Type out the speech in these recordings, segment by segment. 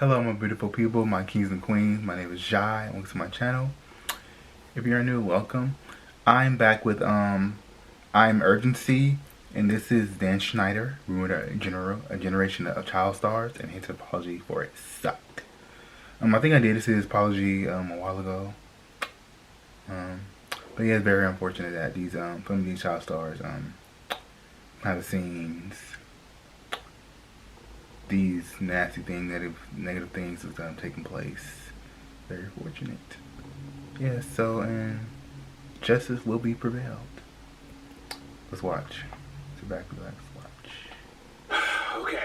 Hello my beautiful people, my kings and queens. My name is Jai and welcome to my channel. If you're new, welcome. I'm back with imuRgency, and this is Dan Schneider, ruined a generation of child stars, and his apology for it sucked. I think I did his apology a while ago. But yeah, it's very unfortunate that these some of these child stars have scenes these nasty things, negative things that's taking place. Very fortunate. Yeah, so and justice will be prevailed. Let's watch. Sit back, relax, watch. Okay,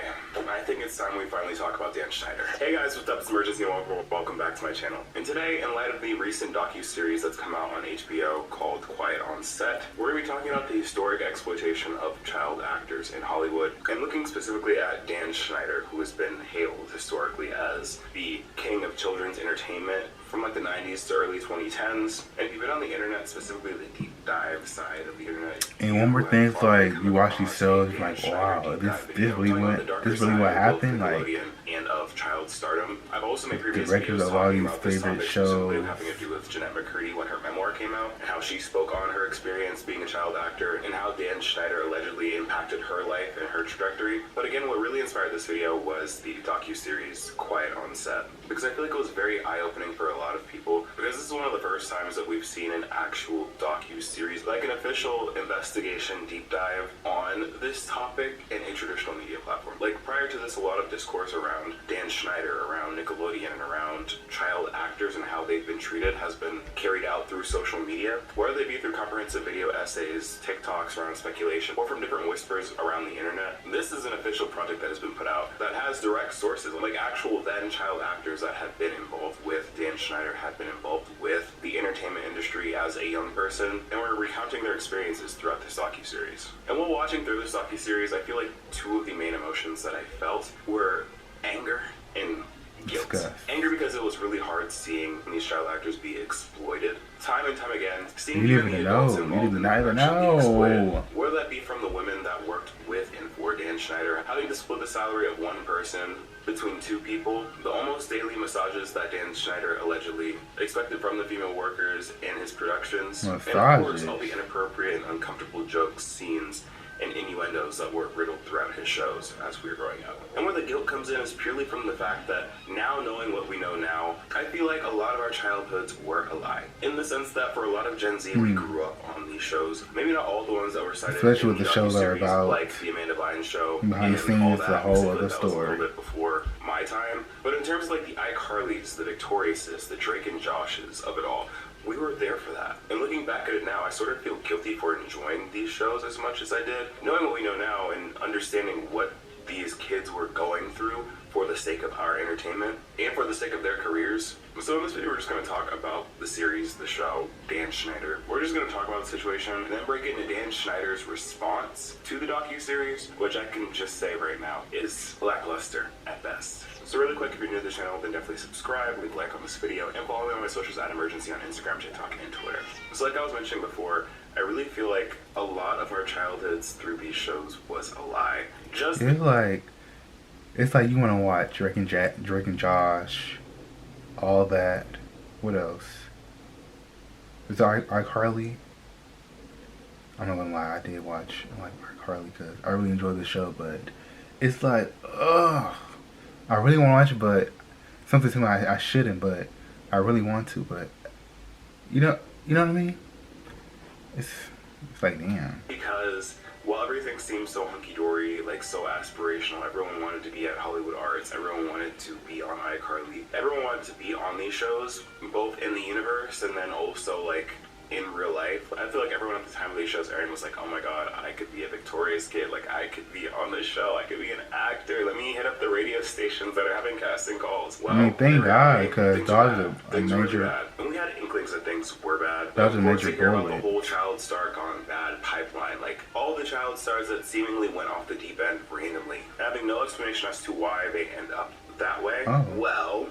I think it's time we finally talk about Dan Schneider. Hey guys, what's up? It's imuRgency and welcome back to my channel. And today, in light of the recent docu-series that's come out on HBO called Quiet on Set, we're going to be talking about the historic exploitation of child actors in Hollywood, and looking specifically at Dan Schneider, who has been hailed historically as the king of children's entertainment from like the 90s to early 2010s. And if you've been on the internet, specifically the deep dive side of the internet, and one more thing, it's like you watch these shows, like wow, this really what happened, like and of child stardom. I've also made previous directors videos of all talking these about this favorite topic, shows having to do with Jeanette McCurdy when her memoir came out, and how she spoke on her experience being a child actor, and how Dan Schneider allegedly impacted her life and her trajectory. But again, what really inspired this video was the docu-series Quiet on Set, because I feel like it was very eye-opening for a lot of people, because this is one of the first times that we've seen an actual docu-series, like an official investigation deep dive on this topic in a traditional media platform. Like prior to this, a lot of discourse around Dan Schneider, around Nickelodeon, and around child actors and how they've been treated has been carried out through social media, whether they be through comprehensive video essays, TikToks around speculation, or from different whispers around the internet. This is an official project that has been put out that has direct sources, like actual then child actors that have been involved with Dan Schneider, have been involved with the entertainment industry as a young person, and we're recounting their experiences throughout this docu-series. And while watching through this docu-series, I feel like two of the main emotions that I felt were anger and guilt. Disgust. Anger because it was really hard seeing these child actors be exploited time and time again. Seeing You didn't even know. You did not even know. Whether that be from the women that worked with and for Dan Schneider, having to split the salary of one person between two people, the almost daily massages that Dan Schneider allegedly expected from the female workers in his productions, and of course all the inappropriate and uncomfortable jokes, scenes, and innuendos that were riddled throughout his shows as we were growing up. And where the guilt comes in is purely from the fact that now, knowing what we know now, I feel like a lot of our childhoods were a lie. In the sense that for a lot of Gen Z, we grew up on these shows. Maybe not all the ones that were cited, especially with the shows that are about like the Amanda Bynes show, behind the scenes, the whole other that was a story. little bit before my time. But in terms of like the iCarlys, the Victoriouses, the Drake and Joshes of it all, we were there for that. And looking back at it now, I sort of feel guilty for enjoying these shows as much as I did. Knowing what we know now and understanding what these kids were going through for the sake of our entertainment and for the sake of their careers. So in this video, we're just going to talk about the series, the show, Dan Schneider. We're just going to talk about the situation and then break into Dan Schneider's response to the docu-series, which I can just say right now is lackluster at best. So really quick, if you're new to the channel, then definitely subscribe, leave a like on this video, and follow me on my socials at imuRgency on Instagram, TikTok, and Twitter. So like I was mentioning before, I really feel like a lot of our childhoods through these shows was a lie. It's like you want to watch Drake and Josh, all that. What else? Is iCarly? I'm not gonna lie, I did watch iCarly because I really enjoyed the show, but it's like, ugh. I really want to watch it, but something to me I shouldn't, but I really want to, but you know what I mean? It's like, damn. Because while everything seems so hunky-dory, like so aspirational, everyone wanted to be at Hollywood Arts, everyone wanted to be on iCarly, everyone wanted to be on these shows, both in the universe and then also like in real life. I feel like everyone at the time of these shows airing was like, oh my god, I could be a Victorious kid, like I could be on this show, I could be an actor, let me hit up the radio stations that are having casting calls. Well, I mean, thank God, because that was a major bad. And we had inklings that things were bad. That was a major bullet. The whole child star gone bad pipeline, like all the child stars that seemingly went off the deep end randomly, having no explanation as to why they end up that way. Well,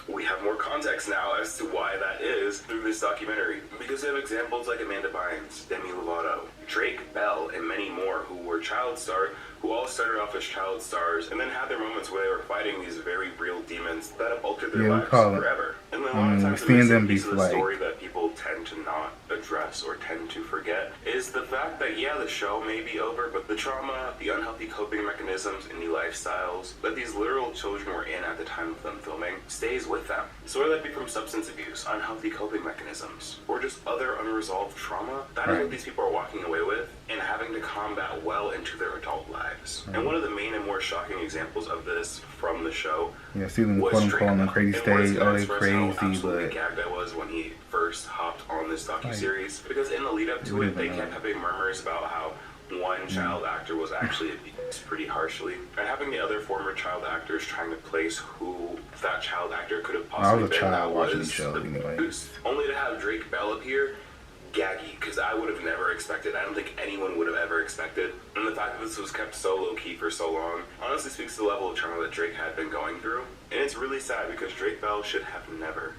we have more context now as to why that is through this documentary, because we have examples like Amanda Bynes, Demi Lovato, Drake Bell, and many more who were child stars, who all started off as child stars and then had their moments where they were fighting these very real demons demons that have altered their Yeah, we lives call it. forever. And then a lot of times the Seeing missing them be piece of the like, story that people tend to not address or tend to forget is the fact that, yeah, the show may be over, but the trauma, the unhealthy coping mechanisms, and the lifestyles that these literal children were in at the time of them filming stays with them. So whether that be from substance abuse, unhealthy coping mechanisms, or just other unresolved trauma, that is what these people are walking away with and having to combat well into their adult lives. And one of the main and more shocking examples of this from the show, yeah, see them quote unquote on the crazy stage. Oh, they crazy, absolutely but gagged I was when he first hopped on this docuseries, because in the lead up to it, they kept having murmurs about how one child actor was actually abused pretty harshly, and having the other former child actors trying to place who that child actor could have possibly been. I was watching the show anyway. Only to have Drake Bell appear, gaggy, because I would have never expected. I don't think anyone would have ever expected. And the fact that this was kept so low-key for so long honestly speaks to the level of trauma that Drake had been going through. And it's really sad because Drake Bell should have never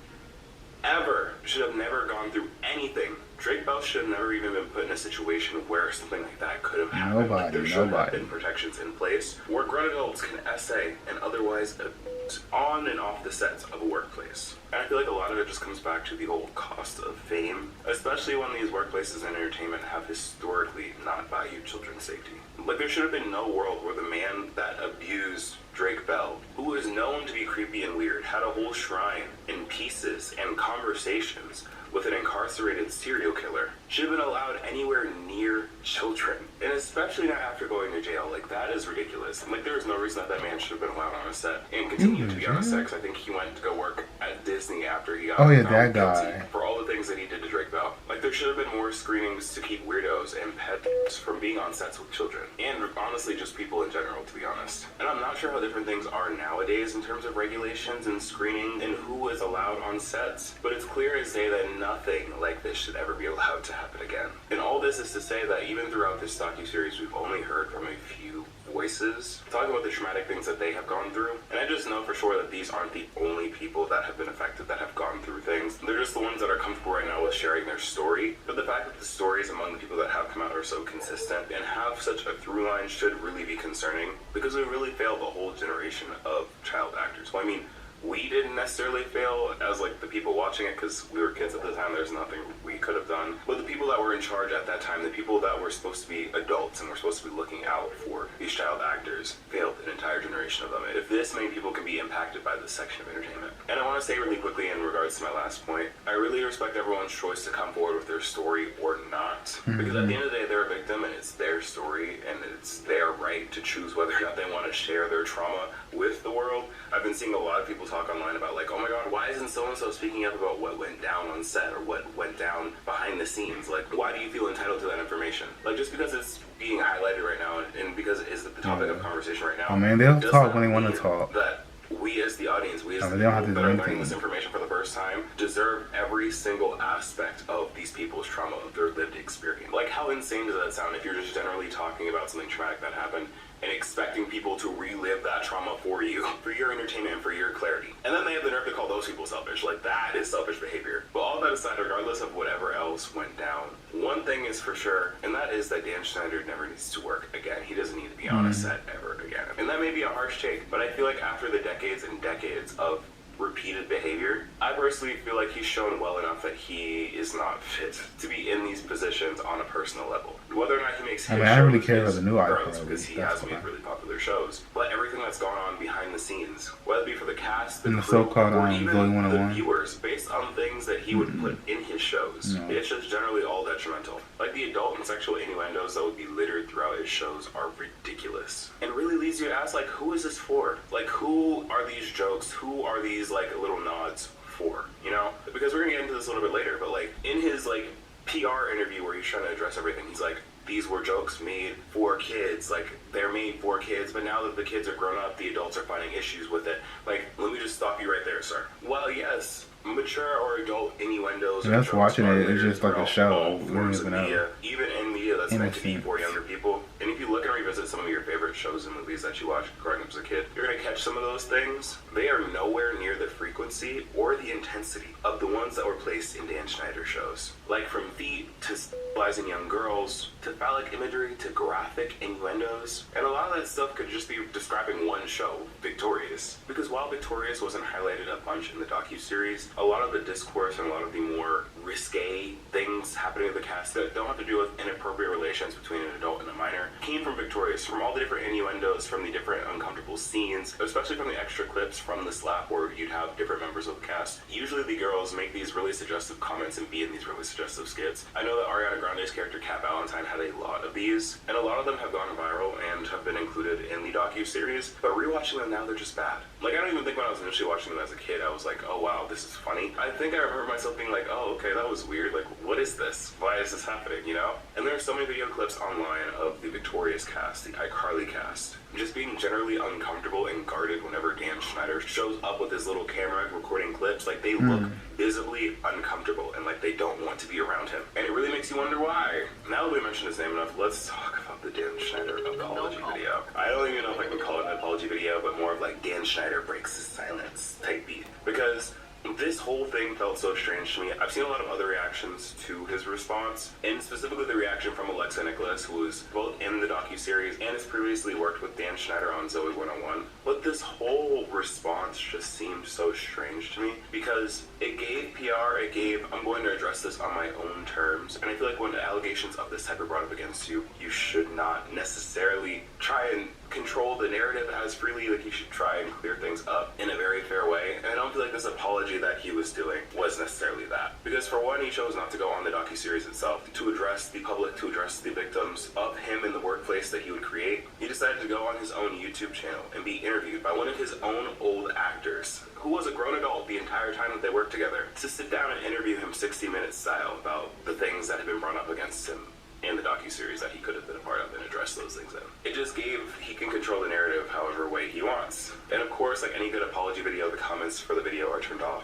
gone through anything. Drake Bell should have never even been put in a situation where something like that could have happened. There should have been protections in place where grown adults can essay and otherwise abuse on and off the sets of a workplace. And I feel like a lot of it just comes back to the old cost of fame, especially when these workplaces and entertainment have historically not valued children's safety. Like, there should have been no world where the man that abused Drake Bell, who is known to be creepy and weird, had a whole shrine in pieces and conversations with an incarcerated serial killer, should have been allowed anywhere near children. And especially not after going to jail. Like, that is ridiculous. Like, there is no reason that man should have been allowed on a set and continued to be on a set, because I think he went to go work at Disney after he got that guy for all the things that he did to Drake Bell. Like, there should have been more screenings to keep weirdos and pets from being on sets with children, and honestly just people in general, to be honest. And I'm not sure how different things are nowadays in terms of regulations and screening and who is allowed on sets, but it's clear as day that nothing like this should ever be allowed to happen again. And all this is to say that even throughout this docuseries, we've only heard from a few voices talking about the traumatic things that they have gone through. And I just know for sure that these aren't the only people that have been affected that have gone through things. They're just the ones that are comfortable right now with sharing their story. But the fact that the stories among the people that have come out are so consistent and have such a through line should really be concerning, because we really failed a whole generation of child actors. Well, I mean, we didn't necessarily fail as like the people watching it, because we were kids at the time. There's nothing we could have done. But the people that were in charge at that time, the people that were supposed to be adults and were supposed to be looking out for these child actors, failed an entire generation of them. If this many people can be impacted by this section of entertainment. And I want to say really quickly in regards to my last point, I really respect everyone's choice to come forward with their story or not. Because at the end of the day, they're a victim and it's their story and it's their right to choose whether or not they want to share their trauma with the world. I've been seeing a lot of people talk online about like, oh my god, why isn't so-and-so speaking up about what went down on set or what went down behind the scenes? Like, why do you feel entitled to that information? Like, just because it's being highlighted right now and because it is the topic of conversation right now. Oh man, they'll talk when they want to talk. That we as the audience, we as the people that are learning this information for the first time, deserve every single aspect of these people's trauma, of their lived experience. Like, how insane does that sound if you're just generally talking about something traumatic that happened and expecting people to relive that trauma for you, for your entertainment, and for your clarity. And then they have the nerve to call those people selfish. Like, that is selfish behavior. But all that aside, regardless of whatever else went down, one thing is for sure, and that is that Dan Schneider never needs to work again. He doesn't need to be on a set ever again. And that may be a harsh take, but I feel like after the decades and decades of repeated behavior, I personally feel like he's shown well enough that he is not fit to be in these positions on a personal level. Whether or not he makes his I really care about the new iPhone because he has made really popular shows, but everything that's gone on behind the scenes, whether it be for the cast, the crew, so-called or even the 101 viewers, based on things that he would put in his shows, it's just generally all detrimental. Like, the adult and sexual innuendos that would be littered throughout his shows are ridiculous. And really leads you to ask, like, who is this for? Like, who are these jokes? Who are these, like, little nods for? You know? Because we're gonna get into this a little bit later, but, like, in his, like, PR interview where he's trying to address everything, he's like, these were jokes made for kids. Like, they're made for kids, but now that the kids are grown up, the adults are finding issues with it. Like, let me just stop you right there, sir. Well, yes, mature or adult innuendos. And that's watching it. It's just like a show. Media, even in media that's meant to be for younger people. And if you look and revisit some of your favorite shows and movies that you watch growing up as a a kid, you're going to catch some of those things. They are nowhere near the frequency or the intensity of the ones that were placed in Dan Schneider shows. Like from feet to sexualizing young girls, to phallic imagery, to graphic innuendos. And a lot of that stuff could just be describing one show, Victorious. Because while Victorious wasn't highlighted a bunch in the docuseries, a lot of the discourse and a lot of the more risque things happening in the cast that don't have to do with inappropriate relations between an adult and a minor came from Victorious, from all the different innuendos, from the different uncomfortable scenes, especially from the extra clips from the slap where you'd have different members of the cast. Usually the girls make these really suggestive comments and be in these really suggestive skits. I know that Ariana Grande's character Kat Valentine had a lot of these, and a lot of them have gone viral and have been included in the docuseries, but rewatching them now, they're just bad. Like, I don't even think when I was initially watching them as a kid, I was like, oh wow, this is funny. I think I remember myself being like, oh, okay, that was weird. Like, what is this? Why is this happening, you know? And there are so many video clips online of the Victorious cast, the iCarly cast, just being generally uncomfortable and guarded whenever Dan Schneider shows up with his little camera recording clips. Like, they look visibly uncomfortable and like they don't want to be around him. And it really makes you wonder why. Now that we mentioned his name enough, let's talk about the Dan Schneider apology video. I don't even know if I can call it an apology video, but more of like Dan Schneider breaks his silence type beat. Because this whole thing felt so strange to me. I've seen a lot of other reactions to his response, and specifically the reaction from Alexa Nicholas, who was both in the docuseries and has previously worked with Dan Schneider on Zoe 101. But this whole response just seemed so strange to me because it gave PR, it gave, I'm going to address this on my own terms. And I feel like when allegations of this type are brought up against you, you should not necessarily try and control the narrative as freely. Like, you should try and clear things up in a very fair way. And I don't feel like this apology that he was doing was necessarily that. Because for one, he chose not to go on the docuseries itself to address the public, to address the victims of him in the workplace that he would create. He decided to go on his own YouTube channel and be interviewed by one of his own old actors, who was a grown adult the entire time that they worked together, to sit down and interview him 60 minutes style about the things that had been brought up against him in the docuseries that he could have been a part of and address those things in. It just gave, he can control the narrative however way he wants. And of course, like any good apology video, the comments for the video are turned off.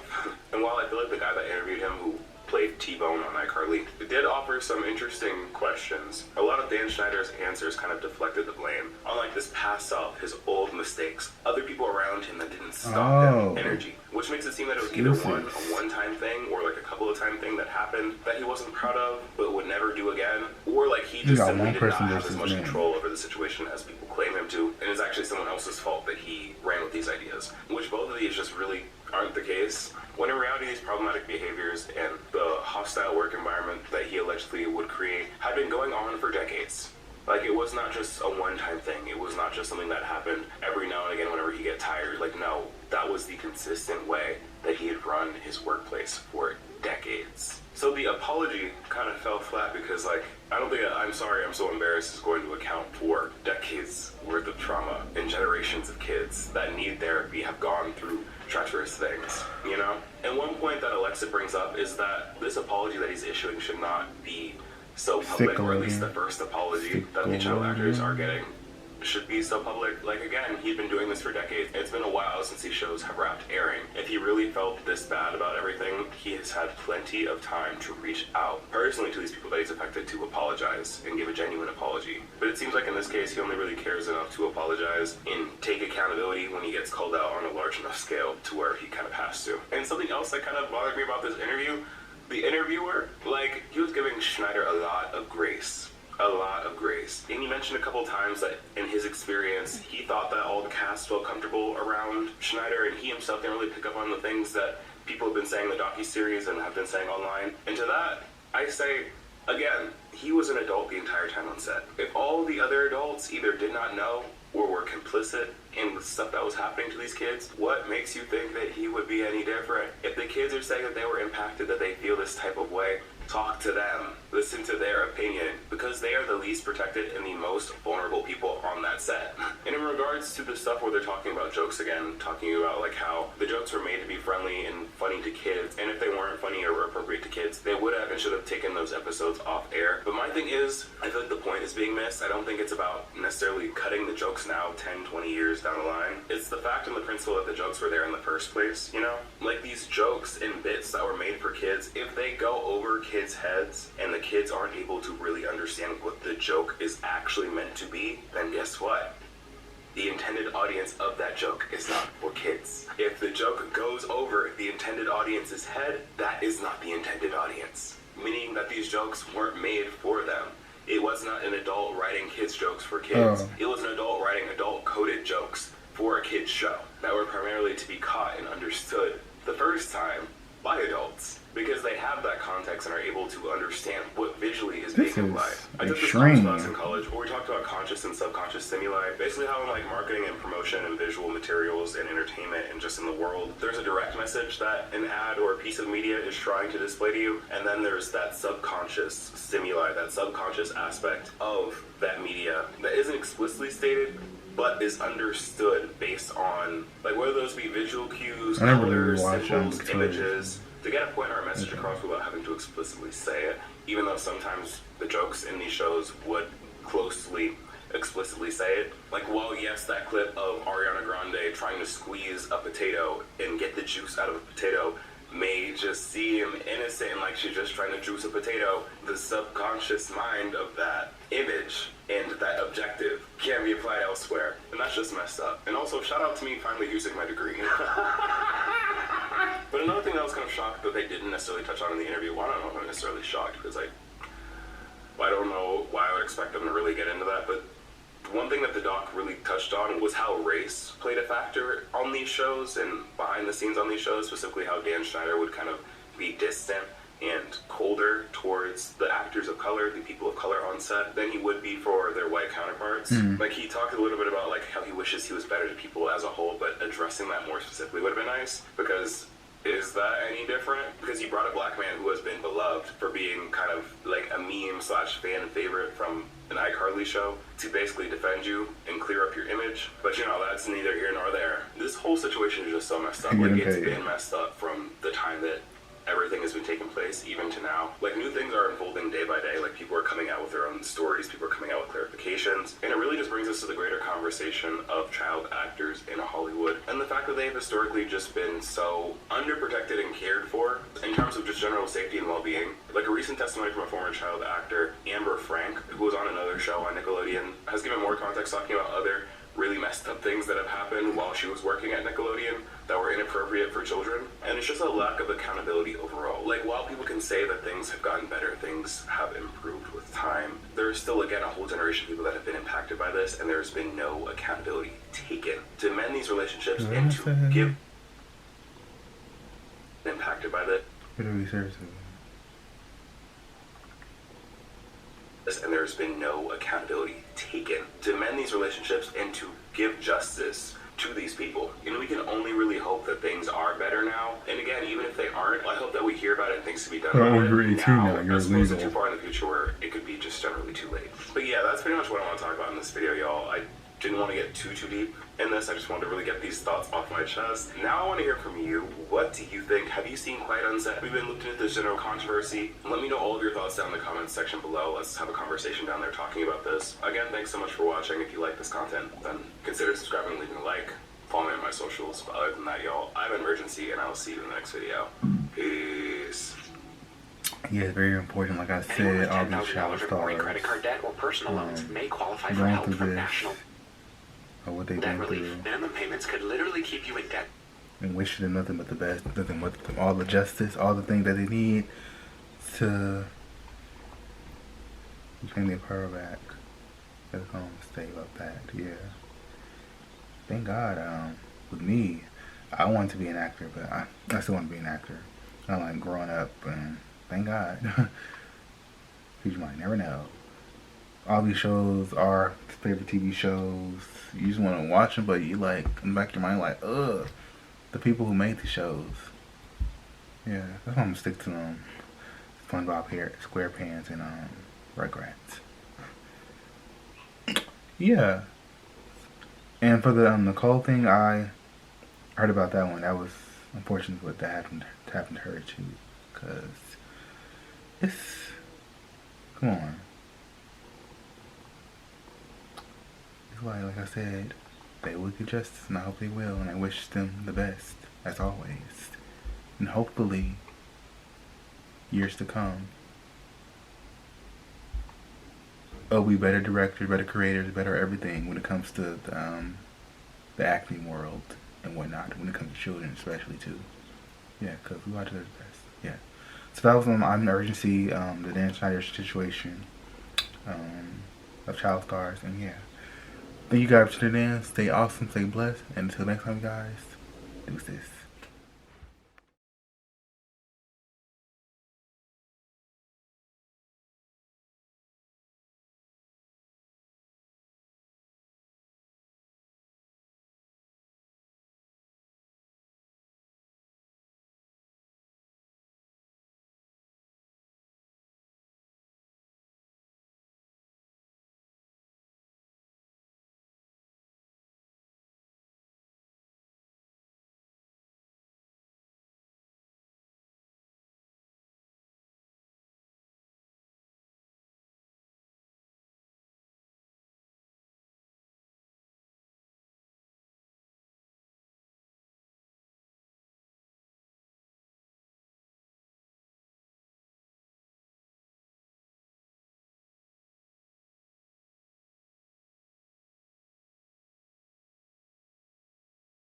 And while I feel like the guy that interviewed him, who played T-Bone on iCarly, did offer some interesting questions, a lot of Dan Schneider's answers kind of deflected the blame on like this past self, his old mistakes, other people around him that didn't stop him, energy, which makes it seem that it was either a one-time thing or like a couple of time thing that happened that he wasn't proud of but would never do again, or like he just simply did not have as much control over the situation as people claim him to, and it's actually someone else's fault that he ran with these ideas, which both of these just really aren't the case. When in reality, these problematic behaviors and the hostile work environment that he allegedly would create had been going on for decades. Like, it was not just a one-time thing. It was not just something that happened every now and again whenever he get tired. Like, no, that was the consistent way that he had run his workplace for decades. So the apology kind of fell flat because, like, I don't think I'm sorry, I'm so embarrassed is going to account for decades worth of trauma and generations of kids that need therapy, have gone through treacherous things, you know? And one point that Alexa brings up is that this apology that he's issuing should not be so public, or at least the first apology that the child actors are getting should be so public. Like, again, he'd been doing this for decades. It's been a while since these shows have wrapped airing. If he really felt this bad about everything, he has had plenty of time to reach out personally to these people that he's affected to apologize and give a genuine apology. But it seems like in this case, he only really cares enough to apologize and take accountability when he gets called out on a large enough scale to where he kind of has to. And something else that kind of bothered me about this interview, the interviewer, like, he was giving Schneider a lot of grace. A lot of grace. And he mentioned a couple times that in his experience, he thought that all the cast felt comfortable around Schneider, and he himself didn't really pick up on the things that people have been saying in the docuseries and have been saying online. And to that, I say, again, he was an adult the entire time on set. If all the other adults either did not know or were complicit in the stuff that was happening to these kids, what makes you think that he would be any different? If the kids are saying that they were impacted, that they feel this type of way, talk to them, listen to their opinion, because they are the least protected and the most vulnerable people on that set. And in regards to the stuff where they're talking about jokes again, talking about like how the jokes were made to be friendly and funny to kids, and if they weren't funny or appropriate to kids, they would have and should have taken those episodes off air. But my thing is, I feel like the point is being missed. I don't think it's about necessarily cutting the jokes now 10, 20 years down the line. It's the fact and the principle that the jokes were there in the first place, you know? Like, these jokes and bits that were made for kids, if they go over kids' heads and the kids aren't able to really understand what the joke is actually meant to be, then guess what? the intended audience of that joke is not for kids. If the joke goes over the intended audience's head, that is not the intended audience. Meaning that these jokes weren't made for them. It was not an adult writing kids jokes for kids. It was an adult writing adult coded jokes for a kids show that were primarily to be caught and understood the first time by adults, because they have that context and are able to understand what visually is being implied. I took this class in college where we talked about conscious and subconscious stimuli, basically how in like marketing and promotion and visual materials and entertainment and just in the world, there's a direct message that an ad or a piece of media is trying to display to you, and then there's that subconscious stimuli, that subconscious aspect of that media that isn't explicitly stated but is understood based on, like, whether those be visual cues, colors, symbols, images, to get a point or a message across without having to explicitly say it, even though sometimes the jokes in these shows would closely explicitly say it. Like, while yes, that clip of Ariana Grande trying to squeeze a potato and get the juice out of a potato may just seem innocent and like she's just trying to juice a potato, the subconscious mind of that image and that objective can be applied elsewhere, and that's just messed up. And also, shout out to me finally using my degree. But another thing that I was kind of shocked that they didn't necessarily touch on in the interview, well, I don't know if I'm necessarily shocked, because I don't know why I would expect them to really get into that, but one thing that the doc really touched on was how race played a factor on these shows and behind the scenes on these shows, specifically how Dan Schneider would kind of be distant and colder towards the actors of color, the people of color on set, than he would be for their white counterparts. Like, he talked a little bit about like how he wishes he was better to people as a whole, but addressing that more specifically would have been nice, because is that any different? Because you brought a black man who has been beloved for being kind of like a meme / fan favorite from an iCarly show to basically defend you and clear up your image. But you know, that's neither here nor there. This whole situation is just so messed up. Like, it's been messed up from the time that everything has been taking place, even to now. Like, new things are unfolding day by day. Like, people are coming out with their own stories, people are coming out with clarifications, and it really just brings us to the greater conversation of child actors in Hollywood, and the fact that they've historically just been so underprotected and cared for in terms of just general safety and well-being. Like, a recent testimony from a former child actor, Amber Frank, who was on another show on Nickelodeon, has given more context talking about other really messed up things that have happened while she was working at Nickelodeon that were inappropriate for children. And it's just a lack of accountability overall. Like, while people can say that things have gotten better, things have improved with time, there's still, again, a whole generation of people that have been impacted by this, and there's been no accountability taken to mend these relationships and to give impacted by this. And there's been no accountability taken to mend these relationships and to give justice to these people. You know, we can only really hope that things are better now. And again, even if they aren't, I hope that we hear about it and things to be done about it now, as opposed to too far in the future where it could be just generally too late. But yeah, that's pretty much what I want to talk about in this video, y'all. I didn't want to get too deep in this. I just wanted to really get these thoughts off my chest. Now I want to hear from you. What do you think? Have you seen Quiet on Set? We've been looking at this general controversy. Let me know all of your thoughts down in the comments section below. Let's have a conversation down there talking about this. Again, thanks so much for watching. If you like this content, then consider subscribing and leaving a like. Follow me on my socials. But other than that, y'all, I'm imuRgency, and I'll see you in the next video. Peace. Yeah, very important. Like I said, all these child stars credit card debt or personal loans may qualify for help from national what they debt been relief. through. Minimum payments could literally keep you in debt. And wish them nothing but the best, nothing but all the justice, all the things that they need to reclaim their power back. That's a mistake about that, yeah. Thank God, with me, I wanted to be an actor, but I still want to be an actor. I like growing up, and thank God. You might never know. All these shows are favorite TV shows. You just want to watch them, but you like, in the back of your mind, like, ugh, the people who made the shows. Yeah, that's why I'm gonna stick to SpongeBob SquarePants and Rugrats. Yeah. And for the Nicole thing, I heard about that one. That was unfortunate what that happened to her too, because it's, come on. It's like I said, they will get justice, and I hope they will, and I wish them the best, as always. And hopefully, years to come, there'll be better directors, better creators, better everything when it comes to the the acting world and whatnot when it comes to children, especially too. Yeah, because we watch it as best. Yeah. So that was on imuRgency, the Dan Schneider situation of child stars, and yeah. Thank you guys for tuning in. Stay awesome, stay blessed, and until next time, guys, deuces.